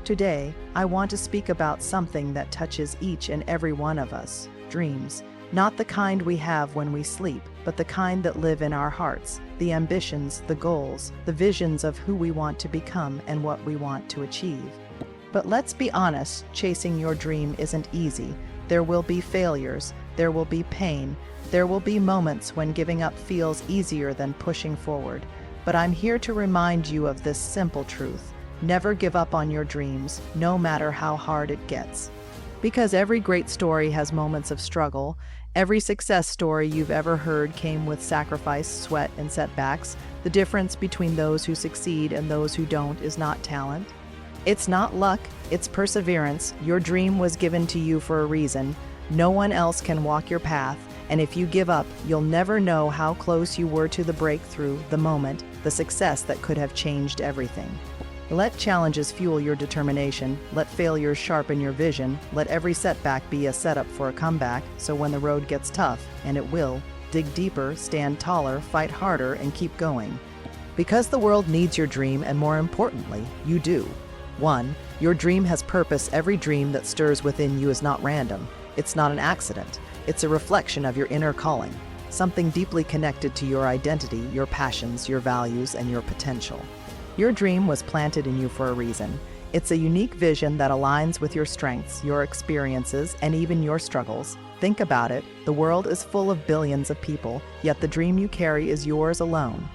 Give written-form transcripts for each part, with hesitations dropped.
Today, I want to speak about something that touches each and every one of us: dreams. Not the kind we have when we sleep, but the kind that live in our hearts, the ambitions, the goals, the visions of who we want to become and what we want to achieve. But let's be honest, chasing your dream isn't easy. There will be failures, there will be pain, there will be moments when giving up feels easier than pushing forward. But I'm here to remind you of this simple truth: never give up on your dreams, no matter how hard it gets. Because every great story has moments of struggle. Every success story you've ever heard came with sacrifice, sweat, and setbacks. The difference between those who succeed and those who don't is not talent. It's not luck, it's perseverance. Your dream was given to you for a reason. No one else can walk your path, and if you give up, you'll never know how close you were to the breakthrough, the moment, the success that could have changed everything. Let challenges fuel your determination, let failures sharpen your vision, let every setback be a setup for a comeback, so when the road gets tough, and it will, dig deeper, stand taller, fight harder, and keep going. Because the world needs your dream, and more importantly, you do. 1. Your dream has purpose. Every dream that stirs within you is not random. It's not an accident. It's a reflection of your inner calling, something deeply connected to your identity, your passions, your values, and your potential. Your dream was planted in you for a reason. It's a unique vision that aligns with your strengths, your experiences, and even your struggles. Think about it. The world is full of billions of people, yet the dream you carry is yours alone.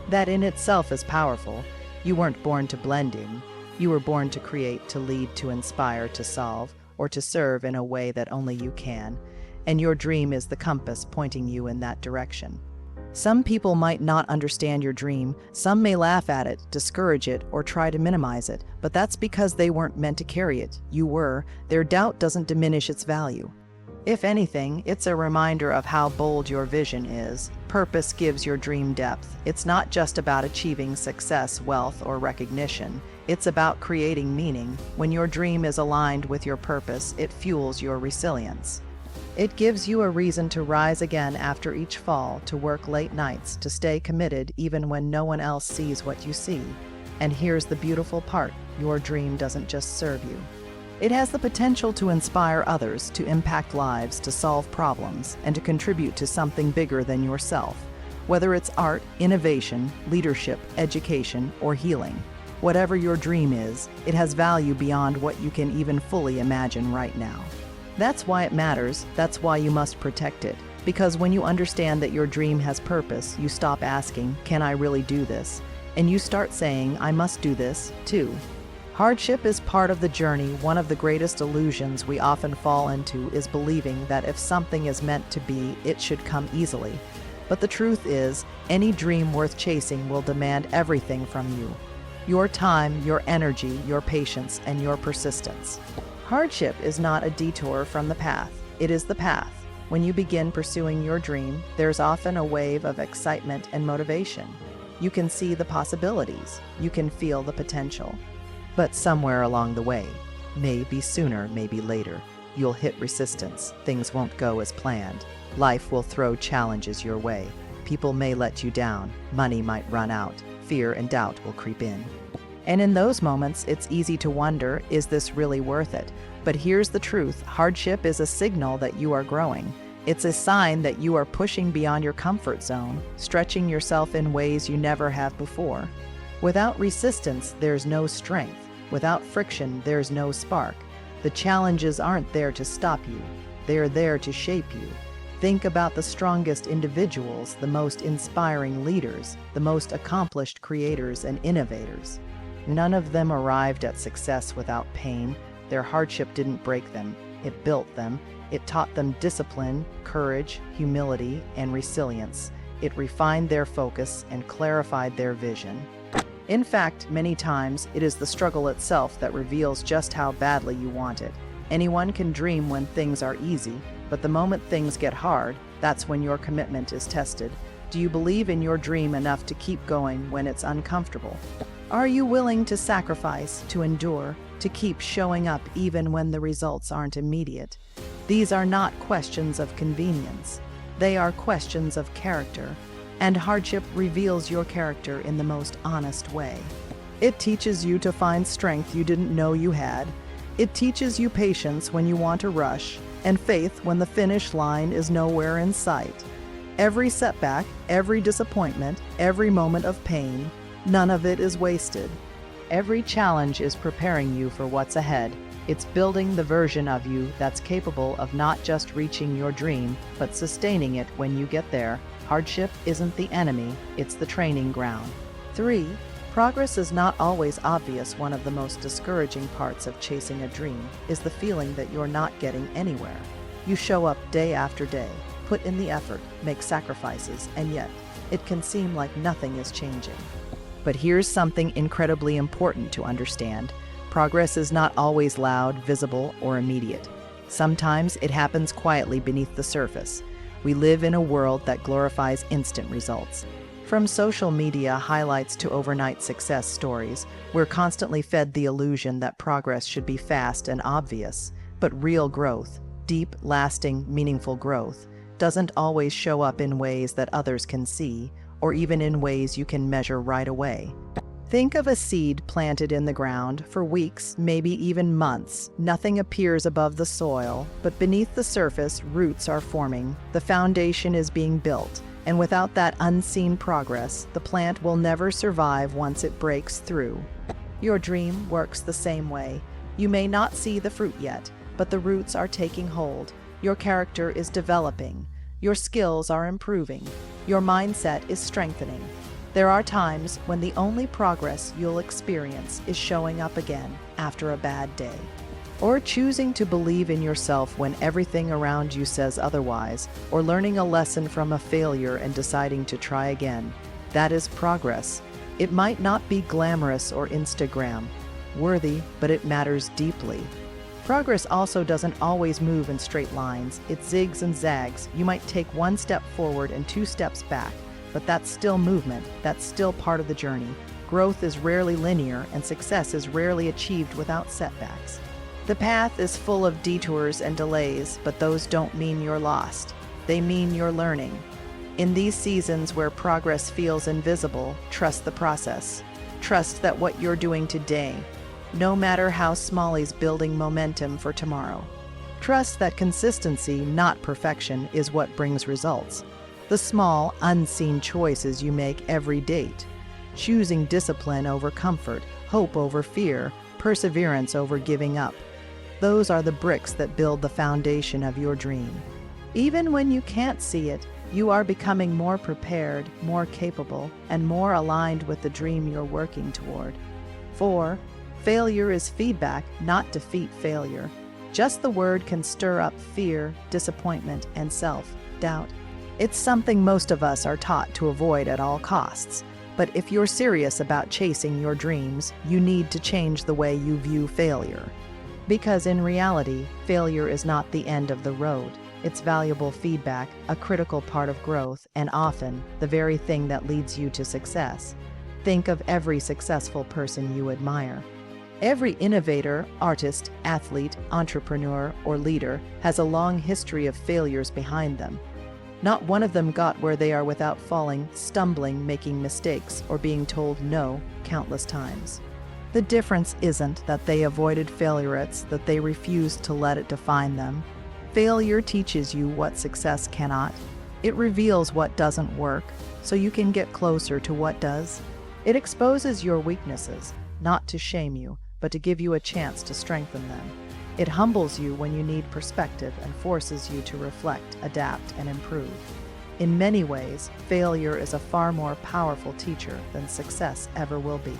That in itself is powerful. You weren't born to blend in. You were born to create, to lead, to inspire, to solve, or to serve in a way that only you can. And your dream is the compass pointing you in that direction. Some people might not understand your dream. Some may laugh at it, discourage it, or try to minimize it, but that's because they weren't meant to carry it. You were. Their doubt doesn't diminish its value. If anything, it's a reminder of how bold your vision is. Purpose gives your dream depth. It's not just about achieving success, wealth, or recognition. It's about creating meaning. When your dream is aligned with your purpose, it fuels your resilience. It gives you a reason to rise again after each fall, to work late nights, to stay committed even when no one else sees what you see. And here's the beautiful part: your dream doesn't just serve you. It has the potential to inspire others, to impact lives, to solve problems, and to contribute to something bigger than yourself. Whether it's art, innovation, leadership, education, or healing. Whatever your dream is, it has value beyond what you can even fully imagine right now. That's why it matters. That's why you must protect it. Because when you understand that your dream has purpose, you stop asking, "Can I really do this?" And you start saying, "I must do this, too." Hardship is part of the journey. One of the greatest illusions we often fall into is believing that if something is meant to be, it should come easily. But the truth is, any dream worth chasing will demand everything from you. Your time, your energy, your patience, and your persistence. Hardship is not a detour from the path. It is the path. When you begin pursuing your dream, there's often a wave of excitement and motivation. You can see the possibilities. You can feel the potential. But somewhere along the way, maybe sooner, maybe later, you'll hit resistance. Things won't go as planned. Life will throw challenges your way. People may let you down. Money might run out. Fear and doubt will creep in. And in those moments, it's easy to wonder, is this really worth it? But here's the truth: hardship is a signal that you are growing. It's a sign that you are pushing beyond your comfort zone, stretching yourself in ways you never have before. Without resistance, there's no strength. Without friction, there's no spark. The challenges aren't there to stop you. They're there to shape you. Think about the strongest individuals, the most inspiring leaders, the most accomplished creators and innovators. None of them arrived at success without pain. Their hardship didn't break them. It built them. It taught them discipline, courage, humility, and resilience. It refined their focus and clarified their vision. In fact, many times, it is the struggle itself that reveals just how badly you want it. Anyone can dream when things are easy, but the moment things get hard, that's when your commitment is tested. Do you believe in your dream enough to keep going when it's uncomfortable? Are you willing to sacrifice, to endure, to keep showing up even when the results aren't immediate? These are not questions of convenience. They are questions of character. And hardship reveals your character in the most honest way. It teaches you to find strength you didn't know you had. It teaches you patience when you want to rush, and faith when the finish line is nowhere in sight. Every setback, every disappointment, every moment of pain, none of it is wasted. Every challenge is preparing you for what's ahead. It's building the version of you that's capable of not just reaching your dream, but sustaining it when you get there. Hardship isn't the enemy, it's the training ground. 3. Progress is not always obvious. One of the most discouraging parts of chasing a dream is the feeling that you're not getting anywhere. You show up day after day, put in the effort, make sacrifices, and yet it can seem like nothing is changing. But here's something incredibly important to understand. Progress is not always loud, visible, or immediate. Sometimes it happens quietly beneath the surface. We live in a world that glorifies instant results. From social media highlights to overnight success stories, we're constantly fed the illusion that progress should be fast and obvious. But real growth, deep, lasting, meaningful growth, doesn't always show up in ways that others can see, or even in ways you can measure right away. Think of a seed planted in the ground for weeks, maybe even months. Nothing appears above the soil, but beneath the surface, roots are forming. The foundation is being built, and without that unseen progress, the plant will never survive once it breaks through. Your dream works the same way. You may not see the fruit yet, but the roots are taking hold. Your character is developing. Your skills are improving. Your mindset is strengthening. There are times when the only progress you'll experience is showing up again after a bad day, or choosing to believe in yourself when everything around you says otherwise, or learning a lesson from a failure and deciding to try again. That is progress. It might not be glamorous or Instagram worthy, but it matters deeply. Progress also doesn't always move in straight lines. It zigs and zags. You might take one step forward and 2 steps back. But that's still movement, that's still part of the journey. Growth is rarely linear, and success is rarely achieved without setbacks. The path is full of detours and delays, but those don't mean you're lost. They mean you're learning. In these seasons where progress feels invisible, trust the process. Trust that what you're doing today, no matter how small, is building momentum for tomorrow. Trust that consistency, not perfection, is what brings results. The small, unseen choices you make every day, choosing discipline over comfort, hope over fear, perseverance over giving up. Those are the bricks that build the foundation of your dream. Even when you can't see it, you are becoming more prepared, more capable, and more aligned with the dream you're working toward. 4. Failure is feedback, not defeat. Failure. Just the word can stir up fear, disappointment, and self-doubt. It's something most of us are taught to avoid at all costs. But if you're serious about chasing your dreams, you need to change the way you view failure. Because in reality, failure is not the end of the road. It's valuable feedback, a critical part of growth, and often the very thing that leads you to success. Think of every successful person you admire. Every innovator, artist, athlete, entrepreneur, or leader has a long history of failures behind them. Not one of them got where they are without falling, stumbling, making mistakes, or being told no countless times. The difference isn't that they avoided failure, it's that they refused to let it define them. Failure teaches you what success cannot. It reveals what doesn't work, so you can get closer to what does. It exposes your weaknesses, not to shame you, but to give you a chance to strengthen them. It humbles you when you need perspective and forces you to reflect, adapt, and improve. In many ways, failure is a far more powerful teacher than success ever will be.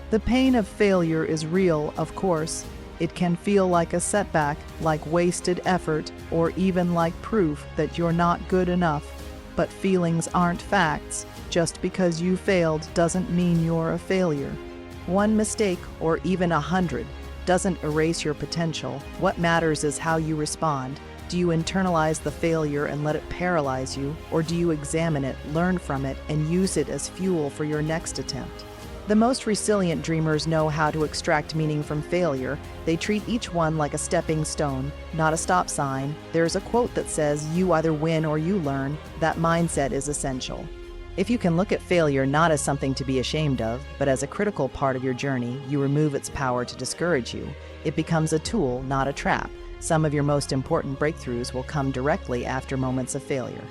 The pain of failure is real, of course. It can feel like a setback, like wasted effort, or even like proof that you're not good enough. But feelings aren't facts. Just because you failed doesn't mean you're a failure. One mistake, or even 100, doesn't erase your potential. What matters is how you respond. Do you internalize the failure and let it paralyze you, or do you examine it, learn from it, and use it as fuel for your next attempt? The most resilient dreamers know how to extract meaning from failure. They treat each one like a stepping stone, not a stop sign. There's a quote that says, "You either win or you learn." That mindset is essential. If you can look at failure not as something to be ashamed of, but as a critical part of your journey, you remove its power to discourage you. It becomes a tool, not a trap. Some of your most important breakthroughs will come directly after moments of failure.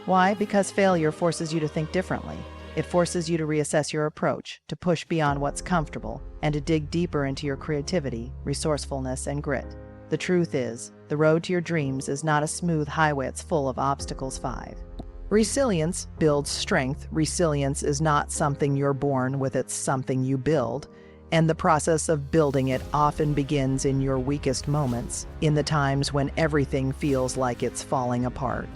Why? Because failure forces you to think differently. It forces you to reassess your approach, to push beyond what's comfortable, and to dig deeper into your creativity, resourcefulness, and grit. The truth is, the road to your dreams is not a smooth highway, it's full of obstacles. 5. Resilience builds strength. Resilience is not something you're born with, it's something you build. And the process of building it often begins in your weakest moments, in the times when everything feels like it's falling apart.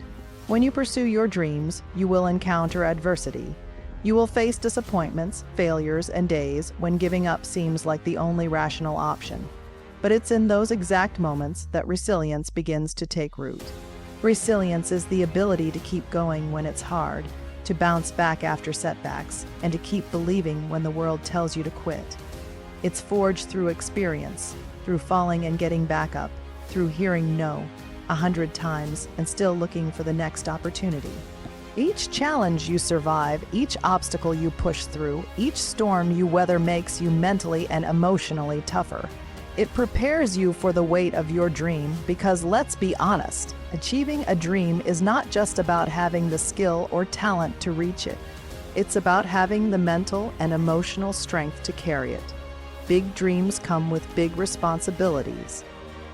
When you pursue your dreams, you will encounter adversity. You will face disappointments, failures, and days when giving up seems like the only rational option. But it's in those exact moments that resilience begins to take root. Resilience is the ability to keep going when it's hard, to bounce back after setbacks, and to keep believing when the world tells you to quit. It's forged through experience, through falling and getting back up, through hearing no 100 times and still looking for the next opportunity. Each challenge you survive, each obstacle you push through, each storm you weather makes you mentally and emotionally tougher. It prepares you for the weight of your dream because, let's be honest, achieving a dream is not just about having the skill or talent to reach it. It's about having the mental and emotional strength to carry it. Big dreams come with big responsibilities.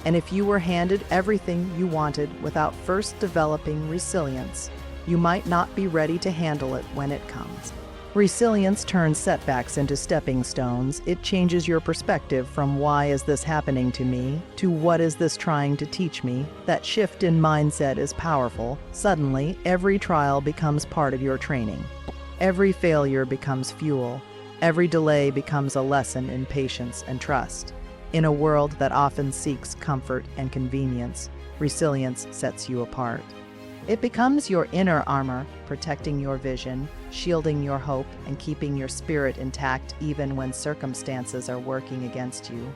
And if you were handed everything you wanted without first developing resilience, you might not be ready to handle it when it comes. Resilience turns setbacks into stepping stones. It changes your perspective from "why is this happening to me" to "what is this trying to teach me?" That shift in mindset is powerful. Suddenly, every trial becomes part of your training. Every failure becomes fuel. Every delay becomes a lesson in patience and trust. In a world that often seeks comfort and convenience, resilience sets you apart. It becomes your inner armor, protecting your vision, shielding your hope, and keeping your spirit intact even when circumstances are working against you.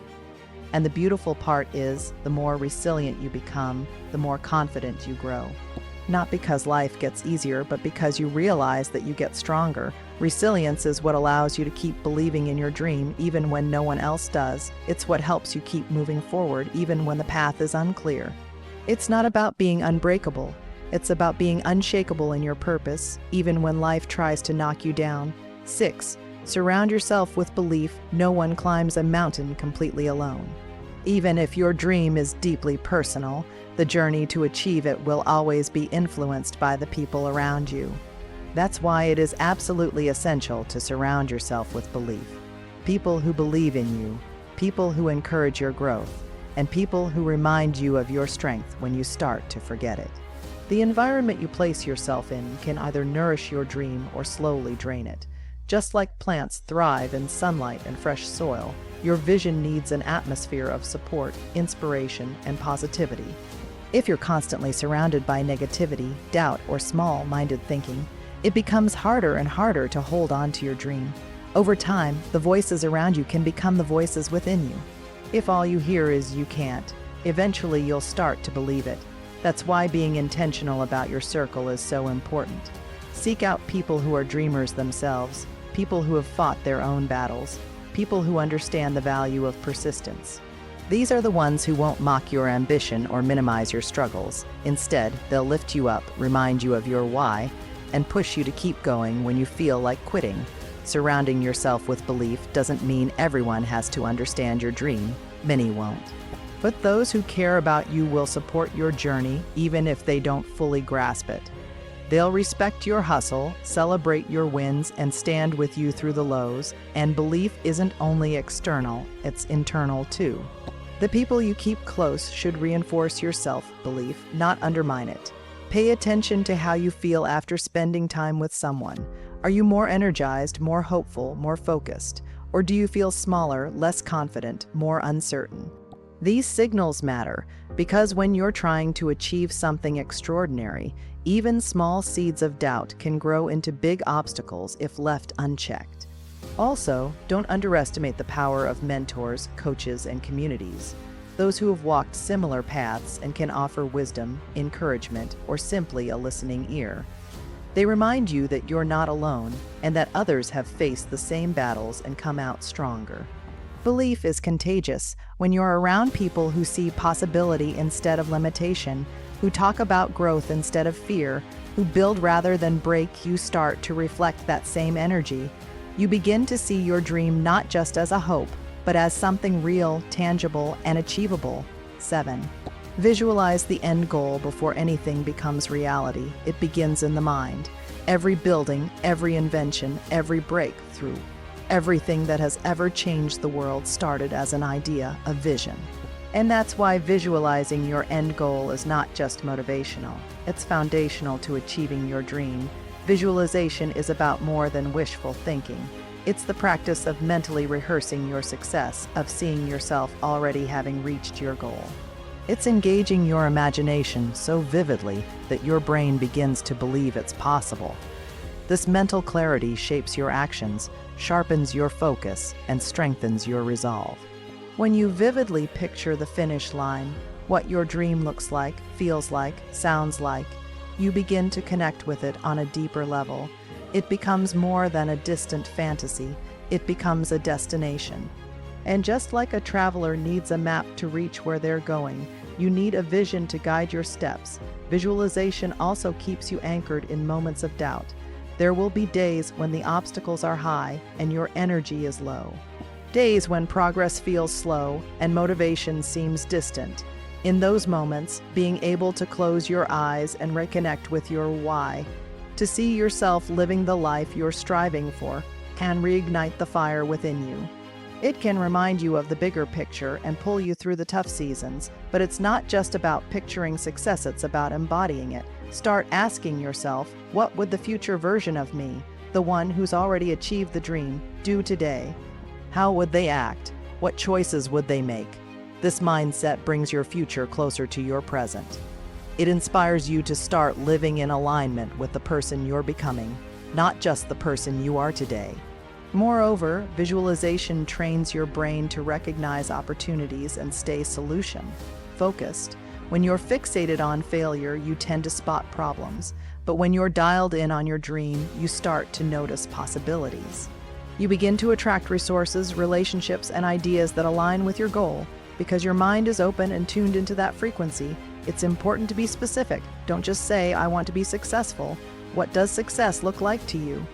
And the beautiful part is, the more resilient you become, the more confident you grow. Not because life gets easier, but because you realize that you get stronger. Resilience is what allows you to keep believing in your dream even when no one else does. It's what helps you keep moving forward even when the path is unclear. It's not about being unbreakable. It's about being unshakable in your purpose, even when life tries to knock you down. 6. Surround yourself with belief. No one climbs a mountain completely alone. Even if your dream is deeply personal, the journey to achieve it will always be influenced by the people around you. That's why it is absolutely essential to surround yourself with belief. People who believe in you, people who encourage your growth, and people who remind you of your strength when you start to forget it. The environment you place yourself in can either nourish your dream or slowly drain it. Just like plants thrive in sunlight and fresh soil, your vision needs an atmosphere of support, inspiration, and positivity. If you're constantly surrounded by negativity, doubt, or small-minded thinking, it becomes harder and harder to hold on to your dream. Over time, the voices around you can become the voices within you. If all you hear is "you can't," eventually you'll start to believe it. That's why being intentional about your circle is so important. Seek out people who are dreamers themselves, people who have fought their own battles, people who understand the value of persistence. These are the ones who won't mock your ambition or minimize your struggles. Instead, they'll lift you up, remind you of your why, and push you to keep going when you feel like quitting. Surrounding yourself with belief doesn't mean everyone has to understand your dream. Many won't. But those who care about you will support your journey even if they don't fully grasp it. They'll respect your hustle, celebrate your wins, and stand with you through the lows. And belief isn't only external, it's internal too. The people you keep close should reinforce your self-belief, not undermine it. Pay attention to how you feel after spending time with someone. Are you more energized, more hopeful, more focused? Or do you feel smaller, less confident, more uncertain? These signals matter because when you're trying to achieve something extraordinary, even small seeds of doubt can grow into big obstacles if left unchecked. Also, don't underestimate the power of mentors, coaches, and communities. Those who have walked similar paths and can offer wisdom, encouragement, or simply a listening ear. They remind you that you're not alone and that others have faced the same battles and come out stronger. Belief is contagious. When you're around people who see possibility instead of limitation, who talk about growth instead of fear, who build rather than break, you start to reflect that same energy. You begin to see your dream not just as a hope, but as something real, tangible, and achievable. 7. Visualize the end goal before anything becomes reality. It begins in the mind. Every building, every invention, every breakthrough, everything that has ever changed the world started as an idea, a vision. And that's why visualizing your end goal is not just motivational. It's foundational to achieving your dream. Visualization is about more than wishful thinking. It's the practice of mentally rehearsing your success, of seeing yourself already having reached your goal. It's engaging your imagination so vividly that your brain begins to believe it's possible. This mental clarity shapes your actions, sharpens your focus, and strengthens your resolve. When you vividly picture the finish line, what your dream looks like, feels like, sounds like, you begin to connect with it on a deeper level. It becomes more than a distant fantasy, it becomes a destination. And just like a traveler needs a map to reach where they're going, you need a vision to guide your steps. Visualization also keeps you anchored in moments of doubt. There will be days when the obstacles are high and your energy is low. Days when progress feels slow and motivation seems distant. In those moments, being able to close your eyes and reconnect with your why, to see yourself living the life you're striving for, can reignite the fire within you. It can remind you of the bigger picture and pull you through the tough seasons, but it's not just about picturing success, it's about embodying it. Start asking yourself, what would the future version of me, the one who's already achieved the dream, do today? How would they act? What choices would they make? This mindset brings your future closer to your present. It inspires you to start living in alignment with the person you're becoming, not just the person you are today. Moreover, visualization trains your brain to recognize opportunities and stay solution-focused. When you're fixated on failure, you tend to spot problems, but when you're dialed in on your dream, you start to notice possibilities. You begin to attract resources, relationships, and ideas that align with your goal. Because your mind is open and tuned into that frequency, it's important to be specific. Don't just say, I want to be successful. What does success look like to you?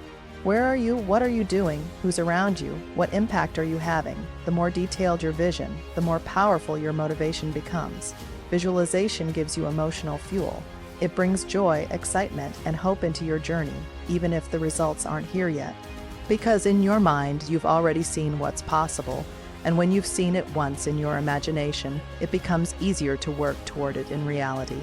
Where are you? What are you doing? Who's around you? What impact are you having? The more detailed your vision, the more powerful your motivation becomes. Visualization gives you emotional fuel. It brings joy, excitement, and hope into your journey, even if the results aren't here yet. Because in your mind, you've already seen what's possible, and when you've seen it once in your imagination, it becomes easier to work toward it in reality.